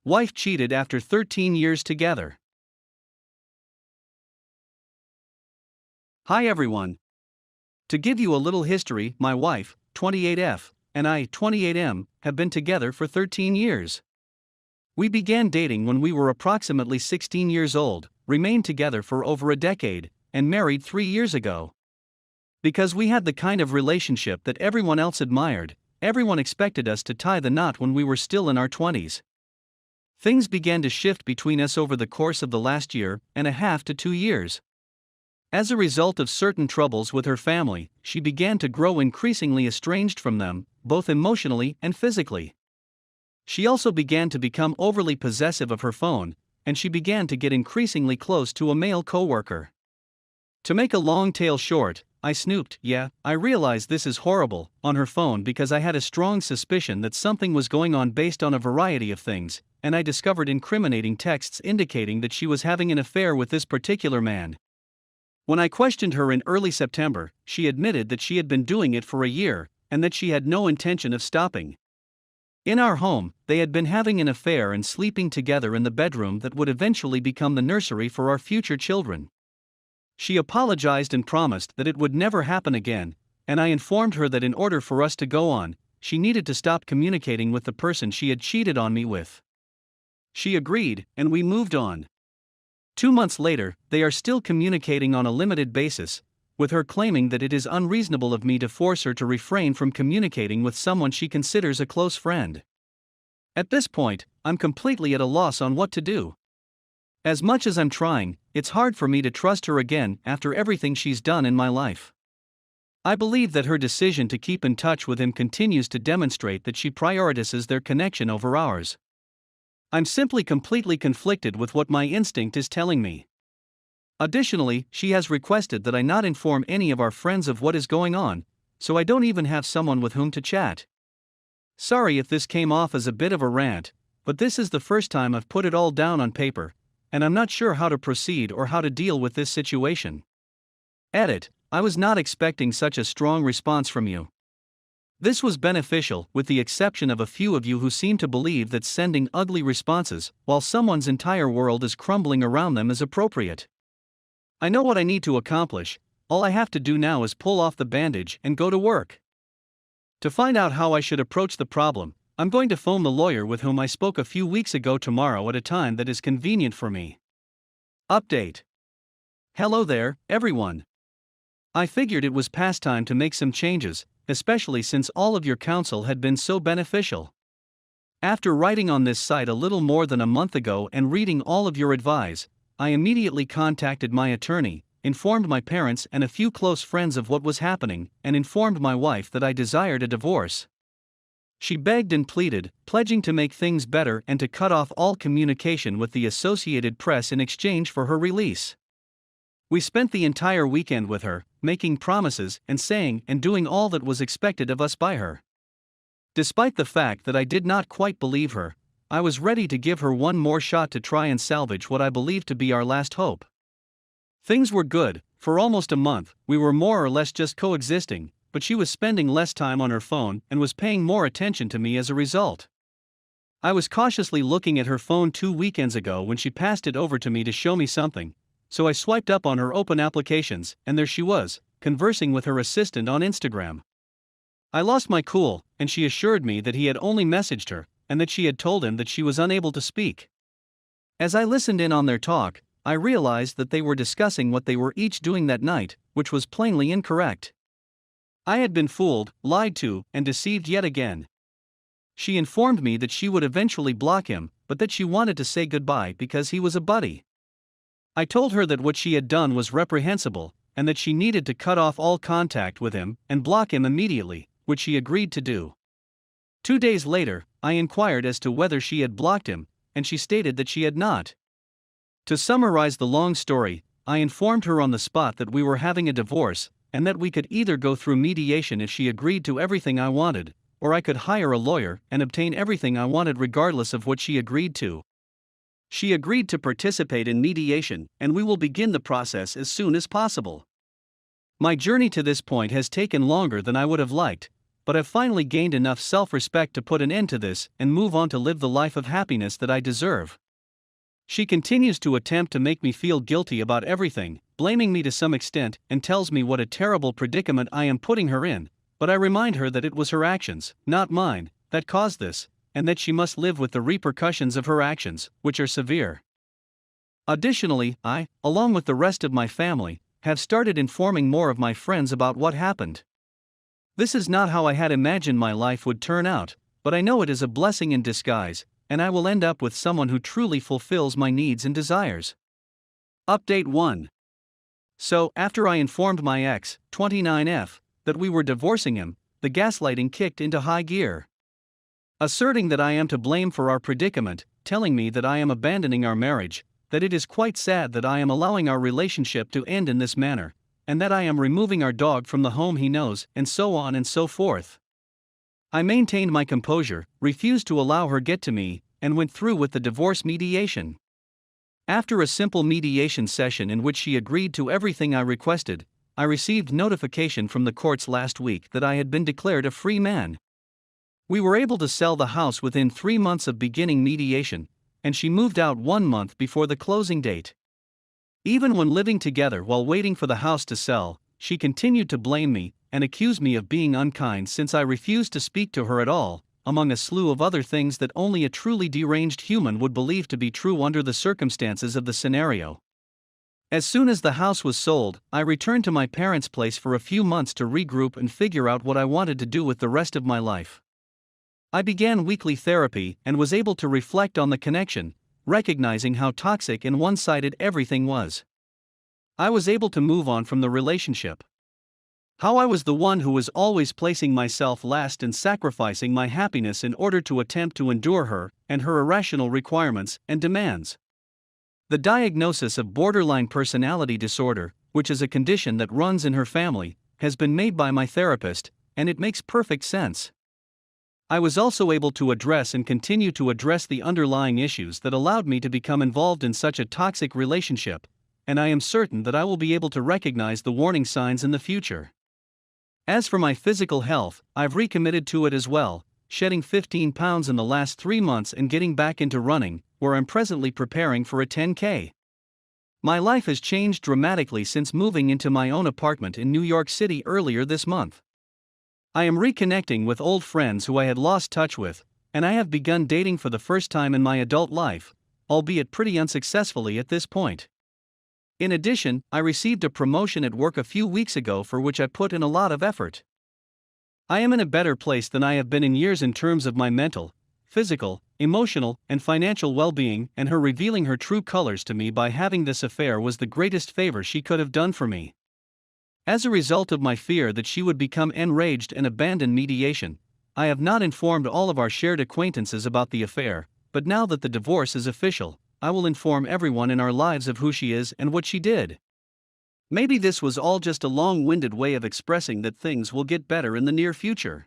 Wife cheated after 13 years together. Hi everyone. To give you a little history, my wife, 28F, and I, 28M, have been together for 13 years. We began dating when we were approximately 16 years old, remained together for over a decade, and married 3 years ago. Because we had the kind of relationship that everyone else admired, everyone expected us to tie the knot when we were still in our 20s. Things began to shift between us over the course of the last year and a half to 2 years. As a result of certain troubles with her family, she began to grow increasingly estranged from them, both emotionally and physically. She also began to become overly possessive of her phone, and she began to get increasingly close to a male coworker. To make a long tale short, I snooped, I realized this is horrible, on her phone because I had a strong suspicion that something was going on based on a variety of things, and I discovered incriminating texts indicating that she was having an affair with this particular man. When I questioned her in early September, she admitted that she had been doing it for a year, and that she had no intention of stopping. In our home, they had been having an affair and sleeping together in the bedroom that would eventually become the nursery for our future children. She apologized and promised that it would never happen again, and I informed her that in order for us to go on, she needed to stop communicating with the person she had cheated on me with. She agreed, and we moved on. 2 months later, they are still communicating on a limited basis, with her claiming that it is unreasonable of me to force her to refrain from communicating with someone she considers a close friend. At this point, I'm completely at a loss on what to do. As much as I'm trying, it's hard for me to trust her again after everything she's done in my life. I believe that her decision to keep in touch with him continues to demonstrate that she prioritizes their connection over ours. I'm simply completely conflicted with what my instinct is telling me. Additionally, she has requested that I not inform any of our friends of what is going on, so I don't even have someone with whom to chat. Sorry if this came off as a bit of a rant, but this is the first time I've put it all down on paper, and I'm not sure how to proceed or how to deal with this situation. Edit: I was not expecting such a strong response from you. This was beneficial, with the exception of a few of you who seem to believe that sending ugly responses while someone's entire world is crumbling around them is appropriate. I know what I need to accomplish, all I have to do now is pull off the bandage and go to work. To find out how I should approach the problem, I'm going to phone the lawyer with whom I spoke a few weeks ago tomorrow at a time that is convenient for me. Update. Hello there, everyone. I figured it was past time to make some changes, especially since all of your counsel had been so beneficial. After writing on this site a little more than a month ago and reading all of your advice, I immediately contacted my attorney, informed my parents and a few close friends of what was happening, and informed my wife that I desired a divorce. She begged and pleaded, pledging to make things better and to cut off all communication with the Associated Press in exchange for her release. We spent the entire weekend with her, making promises and saying and doing all that was expected of us by her. Despite the fact that I did not quite believe her, I was ready to give her one more shot to try and salvage what I believed to be our last hope. Things were good. For almost a month, we were more or less just coexisting, but she was spending less time on her phone and was paying more attention to me as a result. I was cautiously looking at her phone 2 weekends ago when she passed it over to me to show me something, so I swiped up on her open applications, and there she was, conversing with her assistant on Instagram. I lost my cool, and she assured me that he had only messaged her, and that she had told him that she was unable to speak. As I listened in on their talk, I realized that they were discussing what they were each doing that night, which was plainly incorrect. I had been fooled, lied to, and deceived yet again. She informed me that she would eventually block him, but that she wanted to say goodbye because he was a buddy. I told her that what she had done was reprehensible, and that she needed to cut off all contact with him and block him immediately, which she agreed to do. 2 days later, I inquired as to whether she had blocked him, and she stated that she had not. To summarize the long story, I informed her on the spot that we were having a divorce, and that we could either go through mediation if she agreed to everything I wanted, or I could hire a lawyer and obtain everything I wanted regardless of what she agreed to. She agreed to participate in mediation, and we will begin the process as soon as possible. My journey to this point has taken longer than I would have liked, but I've finally gained enough self-respect to put an end to this and move on to live the life of happiness that I deserve. She continues to attempt to make me feel guilty about everything, blaming me to some extent, and tells me what a terrible predicament I am putting her in, but I remind her that it was her actions, not mine, that caused this, and that she must live with the repercussions of her actions, which are severe. Additionally, I, along with the rest of my family, have started informing more of my friends about what happened. This is not how I had imagined my life would turn out, but I know it is a blessing in disguise, and I will end up with someone who truly fulfills my needs and desires. Update 1. So, after I informed my ex, 29F, that we were divorcing him, the gaslighting kicked into high gear. Asserting that I am to blame for our predicament, telling me that I am abandoning our marriage, that it is quite sad that I am allowing our relationship to end in this manner, and that I am removing our dog from the home he knows, and so on and so forth. I maintained my composure, refused to allow her get to me, and went through with the divorce mediation. After a simple mediation session in which she agreed to everything I requested, I received notification from the courts last week that I had been declared a free man. We were able to sell the house within 3 months of beginning mediation, and she moved out 1 month before the closing date. Even when living together while waiting for the house to sell, she continued to blame me and accuse me of being unkind since I refused to speak to her at all, among a slew of other things that only a truly deranged human would believe to be true under the circumstances of the scenario. As soon as the house was sold, I returned to my parents' place for a few months to regroup and figure out what I wanted to do with the rest of my life. I began weekly therapy and was able to reflect on the connection, recognizing how toxic and one-sided everything was. I was able to move on from the relationship. How I was the one who was always placing myself last and sacrificing my happiness in order to attempt to endure her and her irrational requirements and demands. The diagnosis of borderline personality disorder, which is a condition that runs in her family, has been made by my therapist, and it makes perfect sense. I was also able to address and continue to address the underlying issues that allowed me to become involved in such a toxic relationship, and I am certain that I will be able to recognize the warning signs in the future. As for my physical health, I've recommitted to it as well, shedding 15 pounds in the last 3 months and getting back into running, where I'm presently preparing for a 10K. My life has changed dramatically since moving into my own apartment in New York City earlier this month. I am reconnecting with old friends who I had lost touch with, and I have begun dating for the first time in my adult life, albeit pretty unsuccessfully at this point. In addition, I received a promotion at work a few weeks ago for which I put in a lot of effort. I am in a better place than I have been in years in terms of my mental, physical, emotional, and financial well-being, and her revealing her true colors to me by having this affair was the greatest favor she could have done for me. As a result of my fear that she would become enraged and abandon mediation, I have not informed all of our shared acquaintances about the affair, but now that the divorce is official, I will inform everyone in our lives of who she is and what she did. Maybe this was all just a long-winded way of expressing that things will get better in the near future.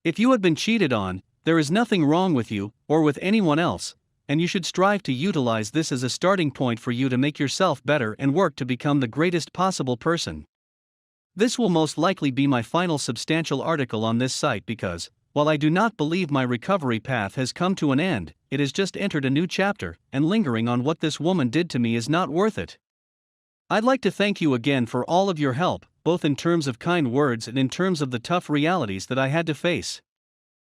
If you have been cheated on, there is nothing wrong with you, or with anyone else, and you should strive to utilize this as a starting point for you to make yourself better and work to become the greatest possible person. This will most likely be my final substantial article on this site because, while I do not believe my recovery path has come to an end, it has just entered a new chapter, and lingering on what this woman did to me is not worth it. I'd like to thank you again for all of your help, both in terms of kind words and in terms of the tough realities that I had to face.